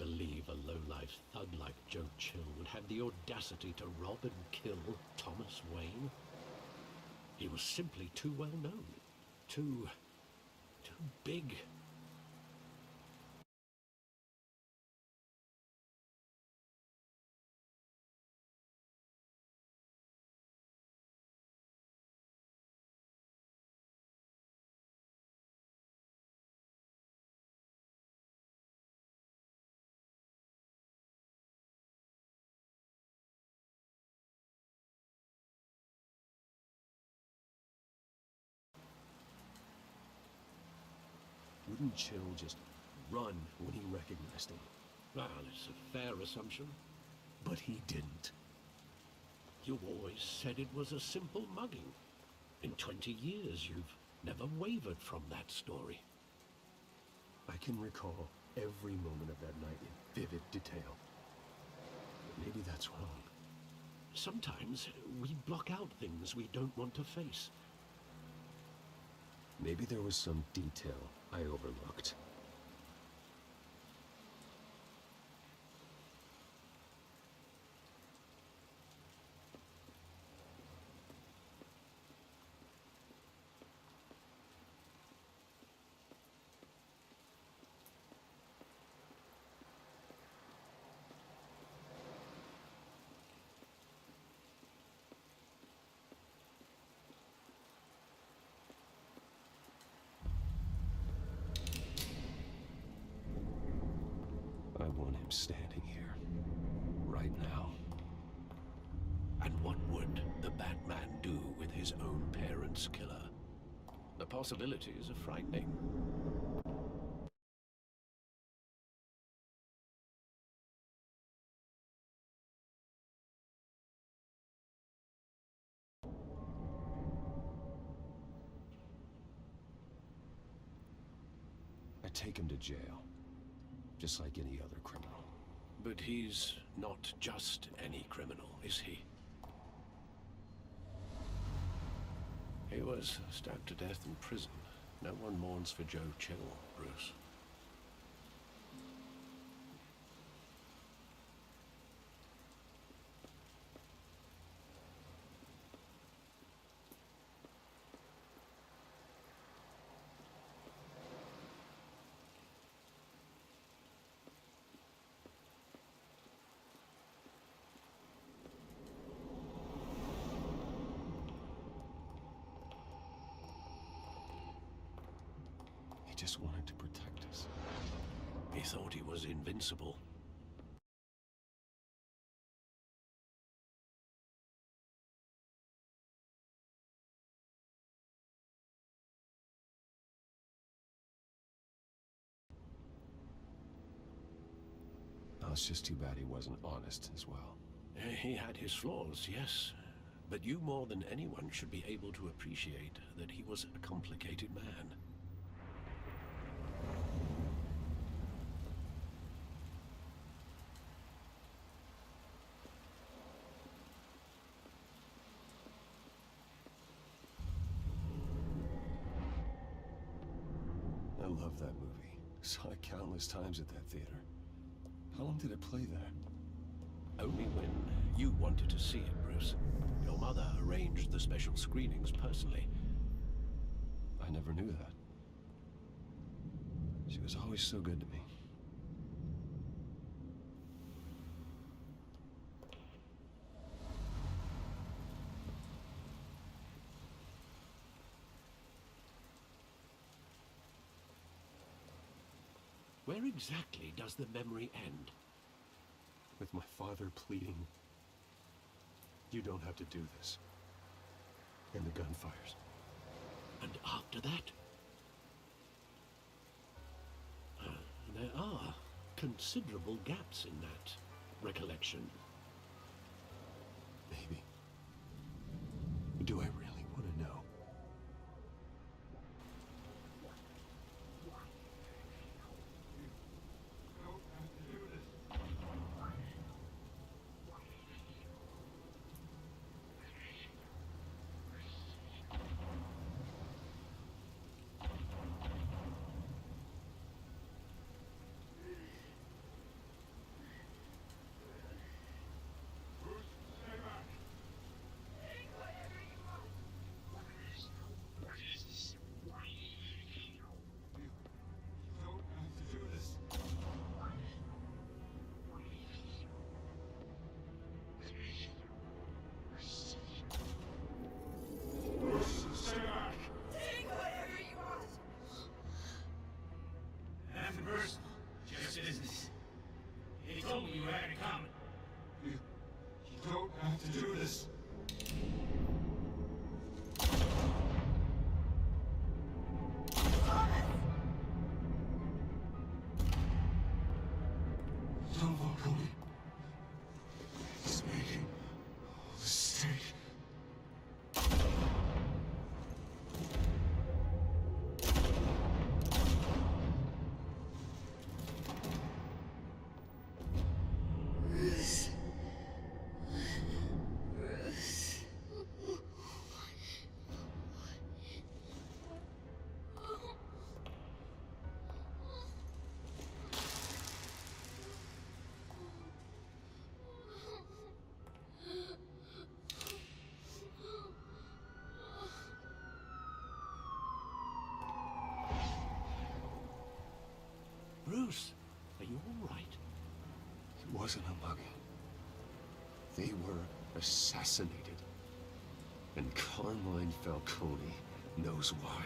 believe a low-life thug like Joe Chill would have the audacity to rob and kill Thomas Wayne. He was simply too well known. Too big. Wouldn't Chill just run when he recognized him? Well, it's a fair assumption. But he didn't. You always said it was a simple mugging. In 20 years, you've never wavered from that story. I can recall every moment of that night in vivid detail. But maybe that's wrong. Sometimes we block out things we don't want to face. Maybe there was some detail I overlooked. I want him standing here, right now. And what would the Batman do with his own parents' killer? The possibilities are frightening. I take him to jail, just like any other criminal. But he's not just any criminal, is he? He was stabbed to death in prison. No one mourns for Joe Chill, Bruce. He just wanted to protect us. He thought he was invincible. Oh, it's just too bad he wasn't honest as well. He had his flaws, yes. But you more than anyone should be able to appreciate that he was a complicated man. I love that movie. Saw it countless times at that theater. How long did it play there? Only when you wanted to see it, Bruce. Your mother arranged the special screenings personally. I never knew that. She was always so good to me. Where exactly does the memory end? With my father pleading, "You don't have to do this." And the gunfires. And after that? There are considerable gaps in that recollection. Maybe. Do I really want to know? Tom Falcone is making a mistake. Bruce, are you all right? It wasn't a mugging. They were assassinated. And Carmine Falcone knows why.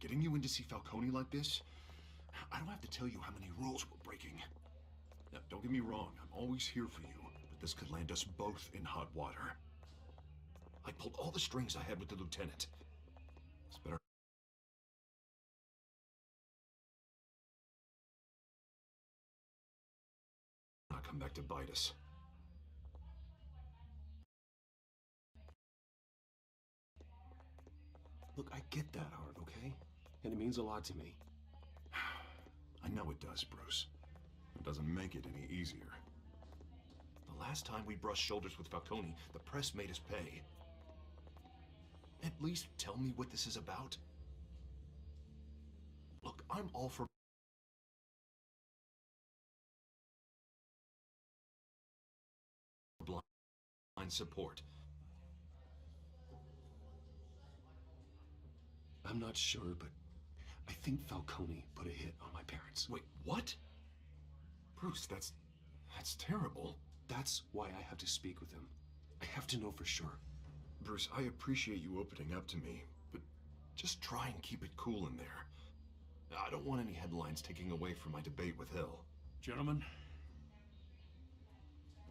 Getting you in to see Falcone like this, I don't have to tell you how many rules we're breaking. Now, don't get me wrong, I'm always here for you, but this could land us both in hot water. I pulled all the strings I had with the lieutenant. It's better not come back to bite us. Look, I get that, Art, okay? And it means a lot to me. I know it does, Bruce. It doesn't make it any easier. The last time we brushed shoulders with Falcone, the press made us pay. At least tell me what this is about. Look, I'm all for blind support. I'm not sure, but I think Falcone put a hit on my parents. Wait, what? Bruce, that's terrible. That's why I have to speak with him. I have to know for sure. Bruce, I appreciate you opening up to me, but just try and keep it cool in there. I don't want any headlines taking away from my debate with Hill. Gentlemen,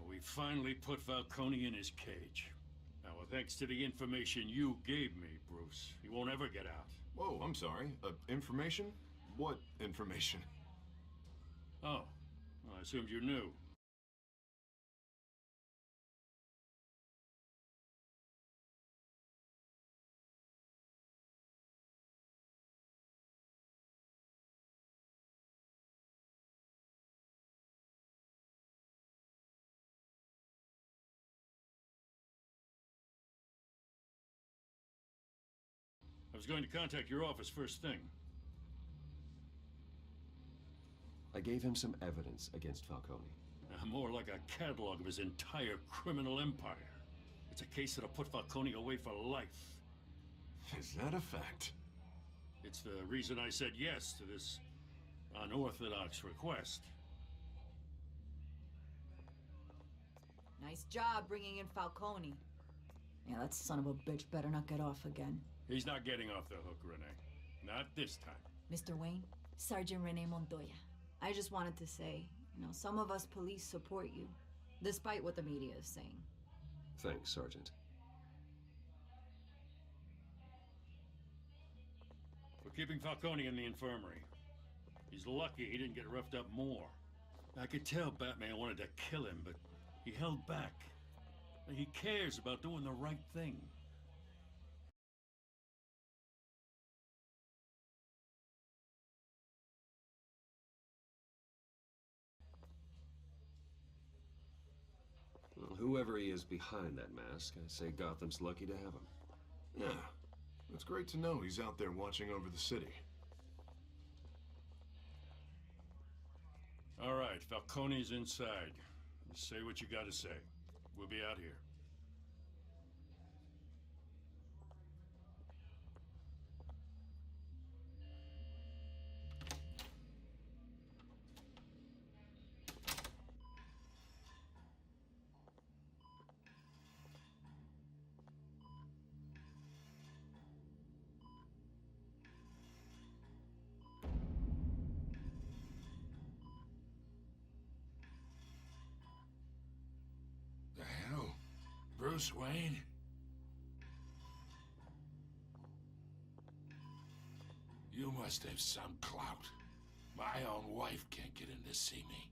we finally put Falcone in his cage. Now, thanks to the information you gave me, Bruce, he won't ever get out. Whoa, I'm sorry. Information? What information? Oh, well, I assumed you knew. I was going to contact your office first thing. I gave him some evidence against Falcone. More like a catalog of his entire criminal empire. It's a case that'll put Falcone away for life. Is that a fact? It's the reason I said yes to this unorthodox request. Nice job bringing in Falcone. Yeah, that son of a bitch better not get off again. He's not getting off the hook, Renee. Not this time. Mr. Wayne, Sergeant Renee Montoya. I just wanted to say, some of us police support you, despite what the media is saying. Thanks, Sergeant. We're keeping Falcone in the infirmary. He's lucky he didn't get roughed up more. I could tell Batman wanted to kill him, but he held back. He cares about doing the right thing. Well, whoever he is behind that mask, I say Gotham's lucky to have him. Yeah, it's great to know he's out there watching over the city. All right, Falcone's inside. Say what you gotta say. We'll be out here. Bruce Wayne? You must have some clout. My own wife can't get in to see me.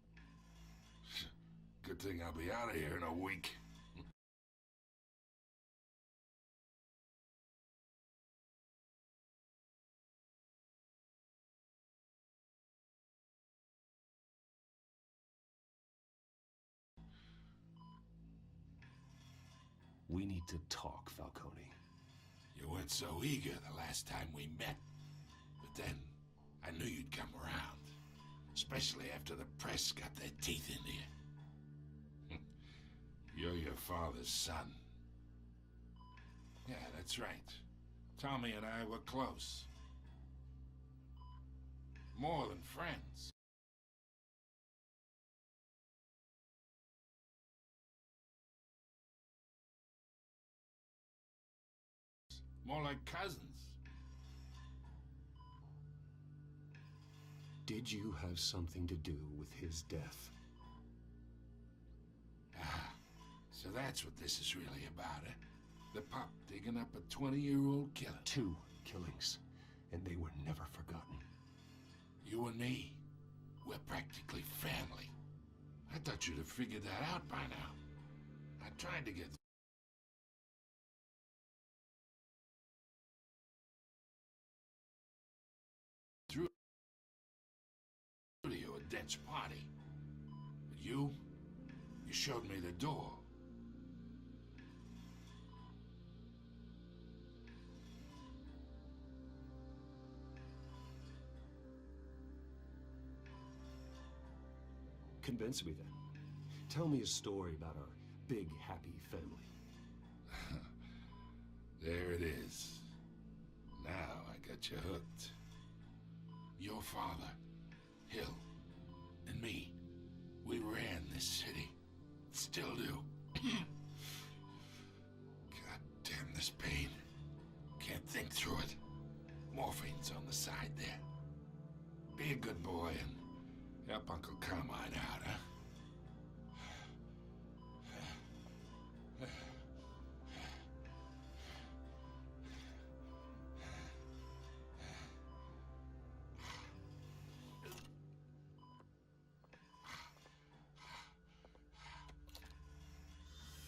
Good thing I'll be out of here in a week. We need to talk, Falcone. You weren't so eager the last time we met. But then, I knew you'd come around. Especially after the press got their teeth into you. You're your father's son. Yeah, that's right. Tommy and I were close. More than friends. More like cousins. Did you have something to do with his death? Ah, so that's what this is really about, eh? The pup digging up a 20-year-old killer. 2 killings, and they were never forgotten. You and me, we're practically family. I thought you'd have figured that out by now. I tried to get through to you, a dense party. But you showed me the door. Convince me then. Tell me a story about our big, happy family. There it is. Now I got you hooked. Your father, Hill, and me, we ran this city. Still do. God damn this pain. Can't think through it. Morphine's on the side there. Be a good boy and help Uncle Carmine out, huh?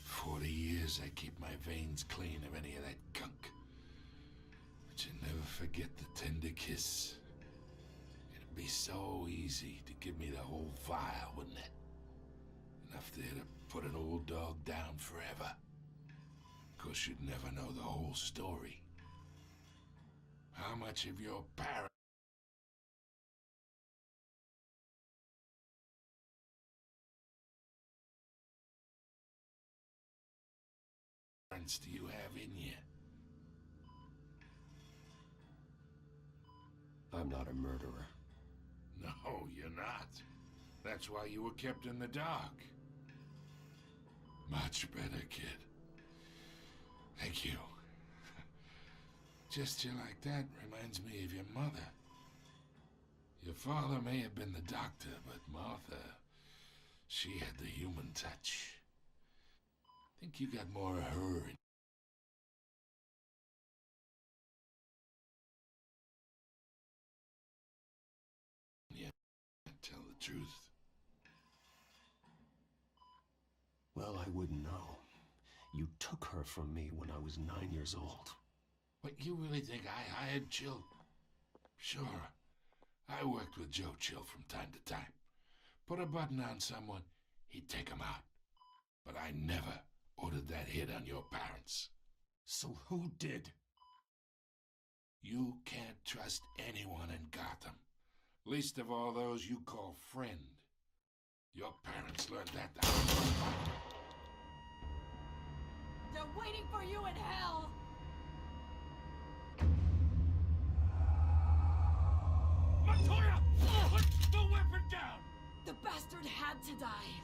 40 years I keep my veins clean of any of that gunk. But you never forget the tender kiss. It'd be so easy to give me the whole vial, wouldn't it? Enough there to put an old dog down forever. Of course, you'd never know the whole story. How much of your parents do you have in you? I'm not a murderer. No, you're not. That's why you were kept in the dark. Much better, kid. Thank you. Gesture like that reminds me of your mother. Your father may have been the doctor, but Martha, she had the human touch. I think you got more of her in you. Tell the truth. Well, I wouldn't know. You took her from me when I was 9 years old. What, you really think I hired Chill? Sure. I worked with Joe Chill from time to time. Put a button on someone, he'd take him out. But I never ordered that hit on your parents. So who did? You can't trust anyone in Gotham. Least of all those you call friend. Your parents learned that the hard way. They're waiting for you in hell! Montoya! Put the weapon down! The bastard had to die.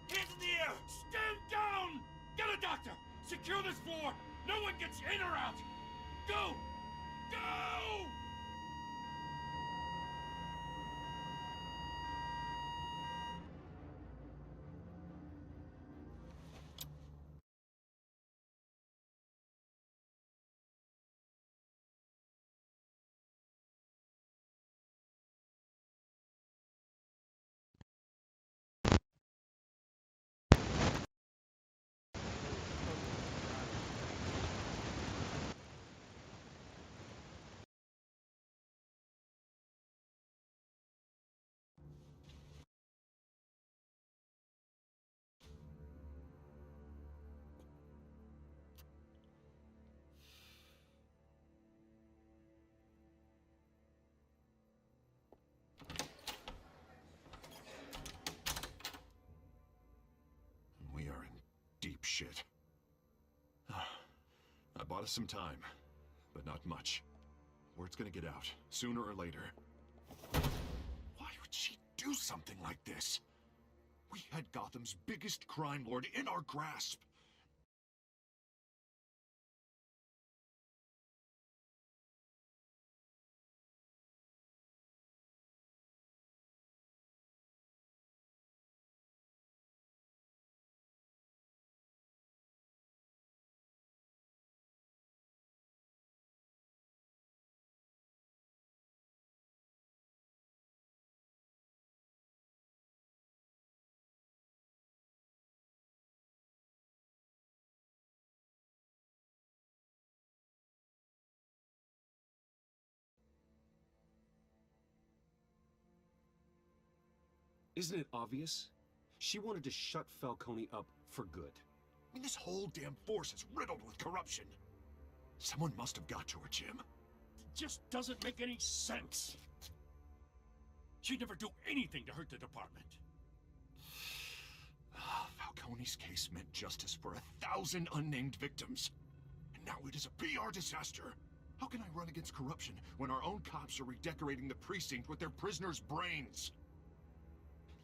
Hands in the air! Stand down! Get a doctor! Secure this floor! No one gets in or out! Go! Go! shit. I bought us some time, but not much. Word's gonna get out, sooner or later. Why would she do something like this? We had Gotham's biggest crime lord in our grasp. Isn't it obvious? She wanted to shut Falcone up for good. I mean, this whole damn force is riddled with corruption. Someone must have got to her, Jim. It just doesn't make any sense. She'd never do anything to hurt the department. Falcone's case meant justice for 1,000 unnamed victims. And now it is a PR disaster. How can I run against corruption when our own cops are redecorating the precinct with their prisoners' brains?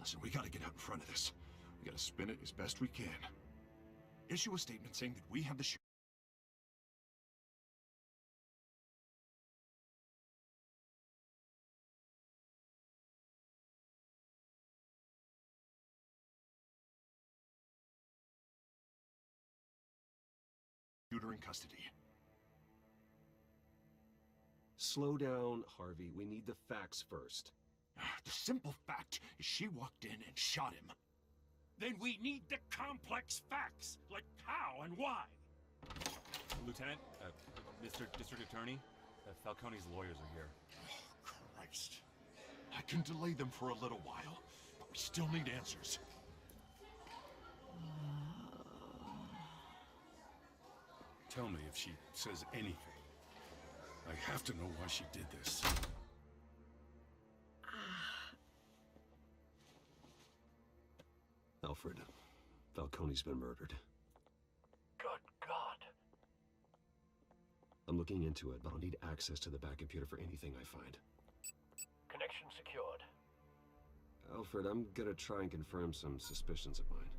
Listen, we gotta get out in front of this. We gotta spin it as best we can. Issue a statement saying that we have the shooter in custody. Slow down, Harvey. We need the facts first. The simple fact is she walked in and shot him. Then we need the complex facts, like how and why. Lieutenant, Mr. District Attorney, Falcone's lawyers are here. Oh, Christ. I can delay them for a little while, but we still need answers. Tell me if she says anything. I have to know why she did this. Alfred, Falcone's been murdered. Good God. I'm looking into it, but I'll need access to the back computer for anything I find. Connection secured. Alfred, I'm gonna try and confirm some suspicions of mine.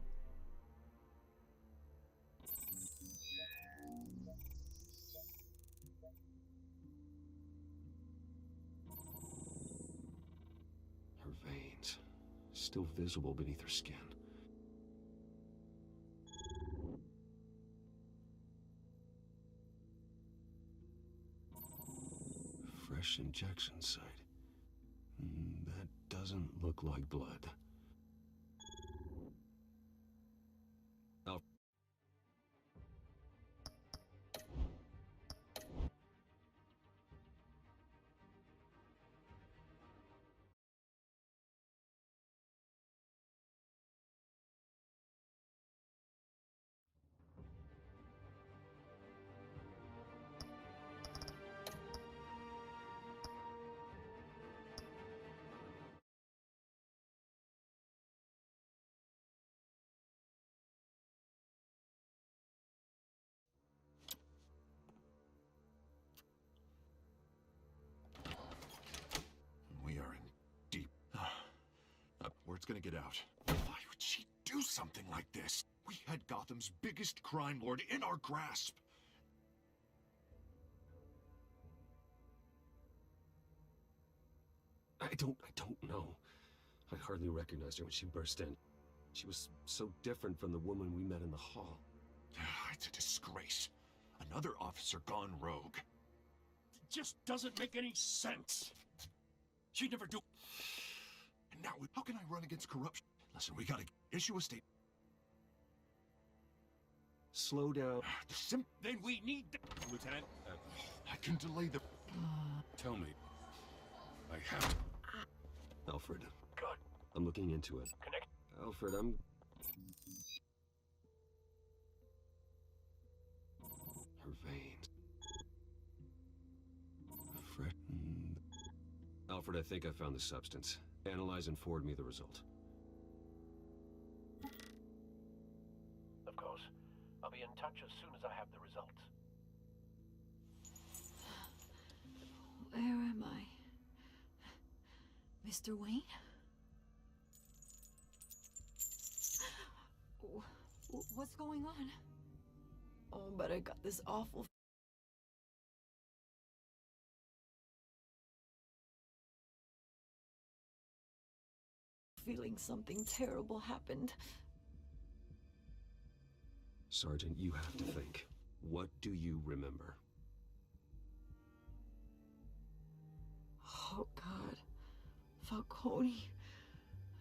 Her veins, still visible beneath her skin. Fresh injection site. That doesn't look like blood. We are in deep. Word's gonna get out. Why would she do something like this? We had Gotham's biggest crime lord in our grasp. I don't know. I hardly recognized her when she burst in. She was so different from the woman we met in the hall. It's a disgrace. Another officer gone rogue. It just doesn't make any sense. She'd never do... And now, how can I run against corruption? Listen, we gotta issue a statement. Slow down. Then we need the... Lieutenant, I can delay the... Tell me. I have to... Alfred, Good. I'm looking into it. Connect. Alfred, I'm... Her veins. Fresh... Alfred, I think I found the substance. Analyze and forward me the result. Of course. touch as soon as I have the results. Where am I? Mr. Wayne? What's going on? Oh, but I got this awful feeling something terrible happened. Sergeant, you have to think. What do you remember? Oh, God. Falcone.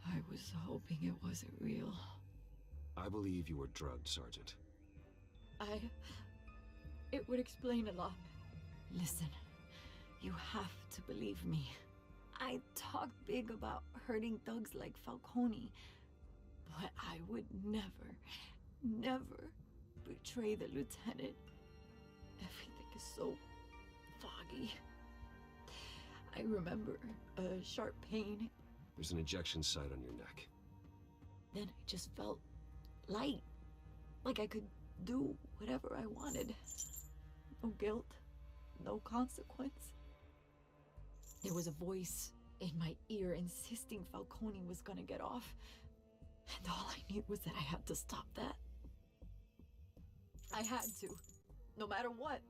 I was hoping it wasn't real. I believe you were drugged, Sergeant. It would explain a lot. Listen, you have to believe me. I talk big about hurting thugs like Falcone, but I would never betray the lieutenant. Everything is so foggy. I remember a sharp pain. There's an ejection site on your neck. Then I just felt light, like I could do whatever I wanted. No guilt, no consequence. There was a voice in my ear insisting Falcone was gonna get off. And all I knew was that I had to stop that. I had to, no matter what.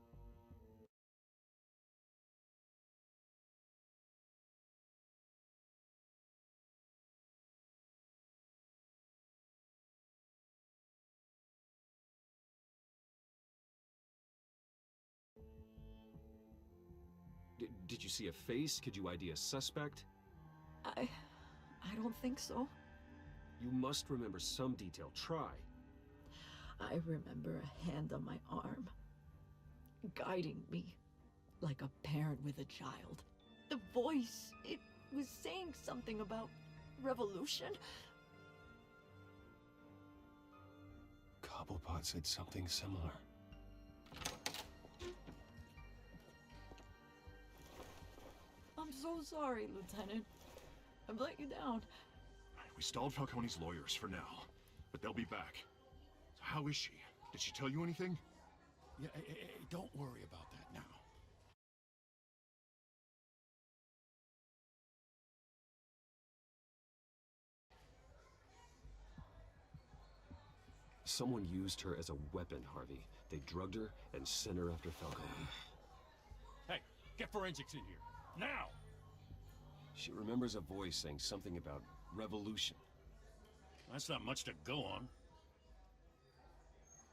Did you see a face? Could you ID a suspect? I don't think so. You must remember some detail. Try. I remember a hand on my arm, guiding me like a parent with a child. The voice, it was saying something about revolution. Cobblepot said something similar. I'm so sorry, Lieutenant. I've let you down. We stalled Falcone's lawyers for now, but they'll be back. So how is she? Did she tell you anything? Yeah, don't worry about that now. Someone used her as a weapon, Harvey. They drugged her and sent her after Falcone. Hey, get forensics in here. Now! She remembers a voice saying something about revolution. That's not much to go on.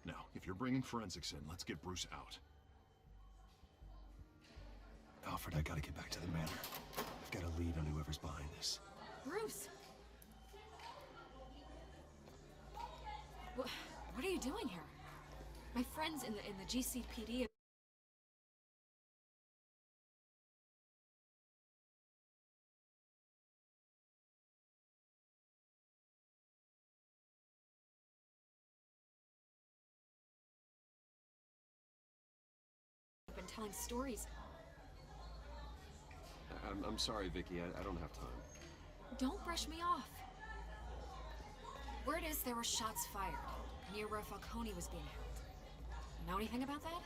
Now, if you're bringing forensics in, let's get Bruce out. Alfred, I gotta get back to the manor. I've got a lead on whoever's behind this. Bruce! What are you doing here? My friends in the GCPD have been telling stories. I'm sorry, Vicky. I don't have time. Don't brush me off. Word is there were shots fired near where Falcone was being held. Know anything about that?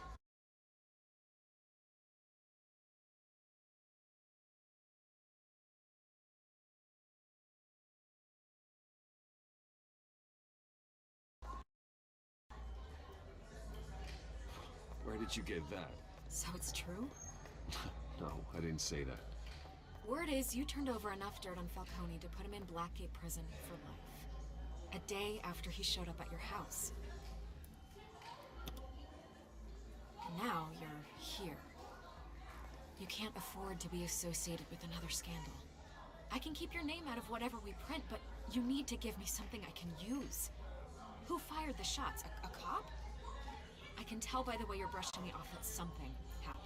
Where did you get that? So it's true? No, I didn't say that. Word is you turned over enough dirt on Falcone to put him in Blackgate Prison for life. A day after he showed up at your house. Now you're here. You can't afford to be associated with another scandal. I can keep your name out of whatever we print, but you need to give me something I can use. Who fired the shots? A cop? I can tell by the way you're brushing me off that something happened.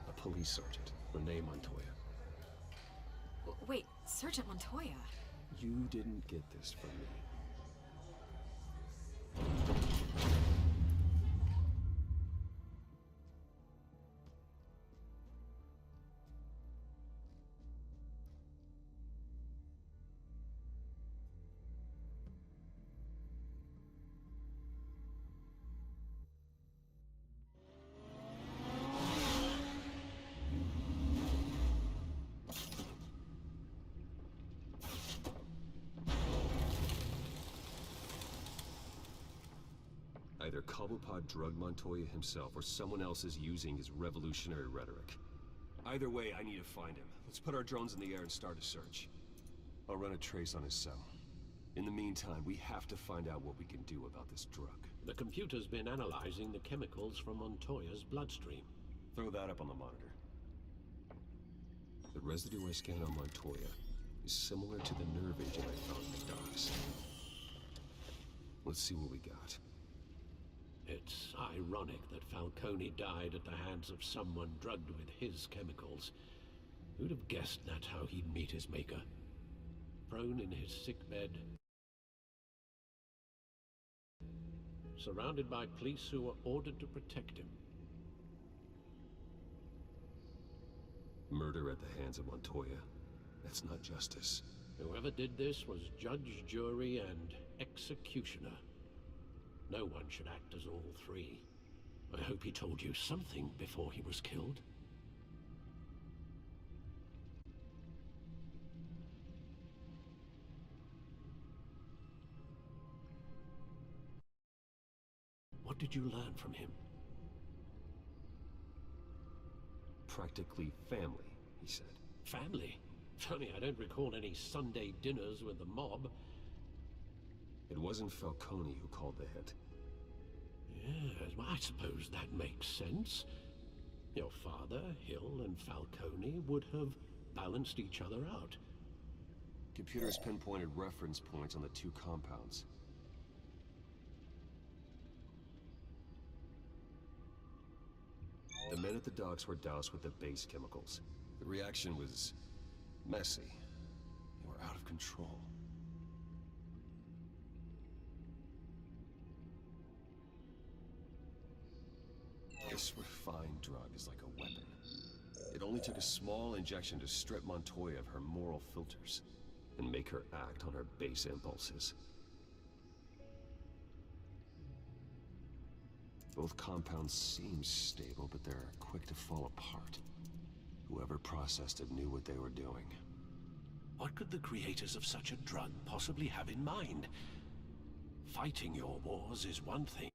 A police sergeant, Renee Montoya. Wait, Sergeant Montoya. You didn't get this from me. Either Cobblepot drugged Montoya himself, or someone else is using his revolutionary rhetoric. Either way, I need to find him. Let's put our drones in the air and start a search. I'll run a trace on his cell. In the meantime, we have to find out what we can do about this drug. The computer's been analyzing the chemicals from Montoya's bloodstream. Throw that up on the monitor. The residue I scanned on Montoya is similar to the nerve agent I found in the docks. Let's see what we got. It's ironic that Falcone died at the hands of someone drugged with his chemicals. Who'd have guessed that's how he'd meet his maker? Prone in his sickbed, surrounded by police who were ordered to protect him. Murder at the hands of Montoya. That's not justice. Whoever did this was judge, jury, and executioner. No one should act as all three. I hope he told you something before he was killed. What did you learn from him? Practically family, he said. Family? Funny, I don't recall any Sunday dinners with the mob. It wasn't Falcone who called the hit. Yes, well, I suppose that makes sense. Your father, Hill, and Falcone would have balanced each other out. Computers pinpointed reference points on the two compounds. The men at the docks were doused with the base chemicals. The reaction was messy. They were out of control. This refined drug is like a weapon. It only took a small injection to strip Montoya of her moral filters and make her act on her base impulses. Both compounds seem stable, but they're quick to fall apart. Whoever processed it knew what they were doing. What could the creators of such a drug possibly have in mind? Fighting your wars is one thing.